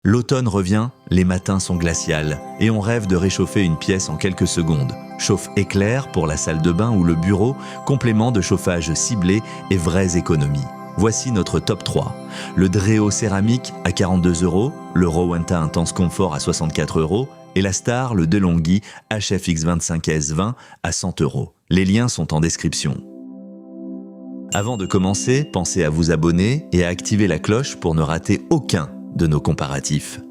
L'automne revient, les matins sont glaciaux et on rêve de réchauffer une pièce en quelques secondes. Chauffe éclair pour la salle de bain ou le bureau, complément de chauffage ciblé et vraies économies. Voici notre top 3. Le Dreo céramique à 42 €, le Rowenta Intense Comfort à 64 € et la star, le DeLonghi HFX25S20 à 100 €. Les liens sont en description. Avant de commencer, pensez à vous abonner et à activer la cloche pour ne rater aucun de nos comparatifs.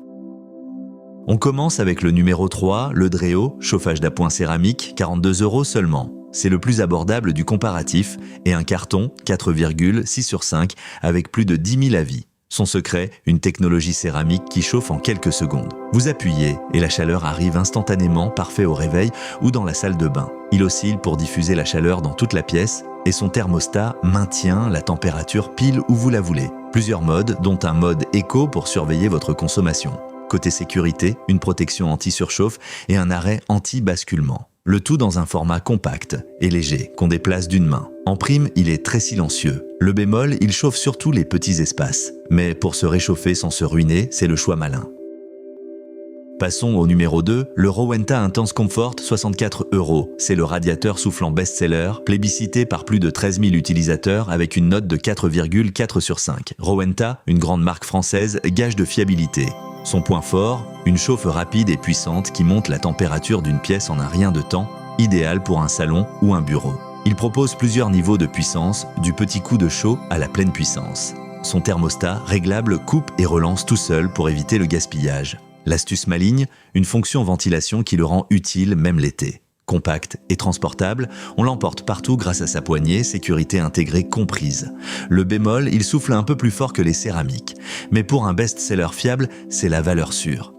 On commence avec le numéro 3, le Dreo, chauffage d'appoint céramique, 42 € seulement. C'est le plus abordable du comparatif et un carton 4,6 sur 5 avec plus de 10 000 avis. Son secret, une technologie céramique qui chauffe en quelques secondes. Vous appuyez et la chaleur arrive instantanément, parfait au réveil ou dans la salle de bain. Il oscille pour diffuser la chaleur dans toute la pièce et son thermostat maintient la température pile où vous la voulez. Plusieurs modes, dont un mode éco pour surveiller votre consommation. Côté sécurité, une protection anti-surchauffe et un arrêt anti-basculement. Le tout dans un format compact et léger qu'on déplace d'une main. En prime, il est très silencieux. Le bémol, il chauffe surtout les petits espaces. Mais pour se réchauffer sans se ruiner, c'est le choix malin. Passons au numéro 2, le Rowenta Intense Comfort 64 €. C'est le radiateur soufflant best-seller, plébiscité par plus de 13 000 utilisateurs avec une note de 4,4 sur 5. Rowenta, une grande marque française, gage de fiabilité. Son point fort, une chauffe rapide et puissante qui monte la température d'une pièce en un rien de temps, idéal pour un salon ou un bureau. Il propose plusieurs niveaux de puissance, du petit coup de chaud à la pleine puissance. Son thermostat, réglable, coupe et relance tout seul pour éviter le gaspillage. L'astuce maligne, une fonction ventilation qui le rend utile même l'été. Compact et transportable, on l'emporte partout grâce à sa poignée, sécurité intégrée comprise. Le bémol, il souffle un peu plus fort que les céramiques. Mais pour un best-seller fiable, c'est la valeur sûre.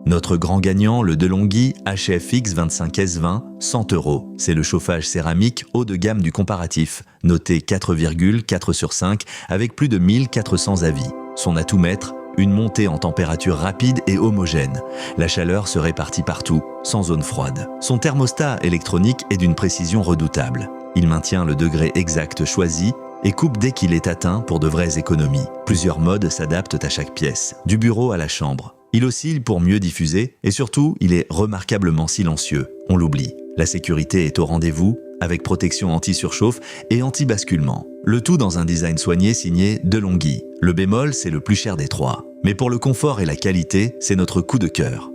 Notre grand gagnant, le DeLonghi HFX25S20, 100 €. C'est le chauffage céramique haut de gamme du comparatif, noté 4,4 sur 5 avec plus de 1400 avis. Son atout maître, une montée en température rapide et homogène. La chaleur se répartit partout, sans zone froide. Son thermostat électronique est d'une précision redoutable. Il maintient le degré exact choisi et coupe dès qu'il est atteint pour de vraies économies. Plusieurs modes s'adaptent à chaque pièce, du bureau à la chambre. Il oscille pour mieux diffuser et surtout, il est remarquablement silencieux. On l'oublie. La sécurité est au rendez-vous, avec protection anti-surchauffe et anti-basculement. Le tout dans un design soigné signé DeLonghi. Le bémol, c'est le plus cher des trois. Mais pour le confort et la qualité, c'est notre coup de cœur.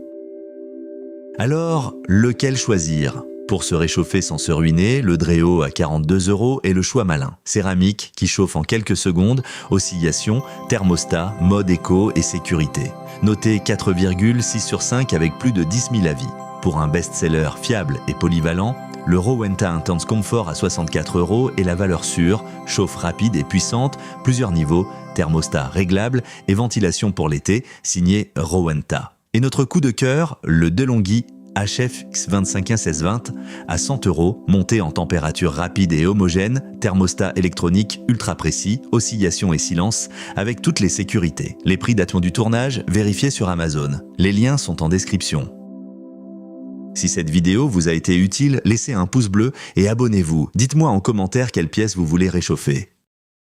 Alors, lequel choisir ? Pour se réchauffer sans se ruiner, le Dreo à 42 € est le choix malin. Céramique qui chauffe en quelques secondes, oscillation, thermostat, mode éco et sécurité. Noté 4,6 sur 5 avec plus de 10 000 avis. Pour un best-seller fiable et polyvalent, le Rowenta Intense Comfort à 64 € est la valeur sûre, chauffe rapide et puissante, plusieurs niveaux, thermostat réglable et ventilation pour l'été, signé Rowenta. Et notre coup de cœur, le DeLonghi HFX25S20 à 100 €, monté en température rapide et homogène, thermostat électronique ultra précis, oscillation et silence, avec toutes les sécurités. Les prix datant du tournage, vérifiez sur Amazon. Les liens sont en description. Si cette vidéo vous a été utile, laissez un pouce bleu et abonnez-vous. Dites-moi en commentaire quelle pièce vous voulez réchauffer.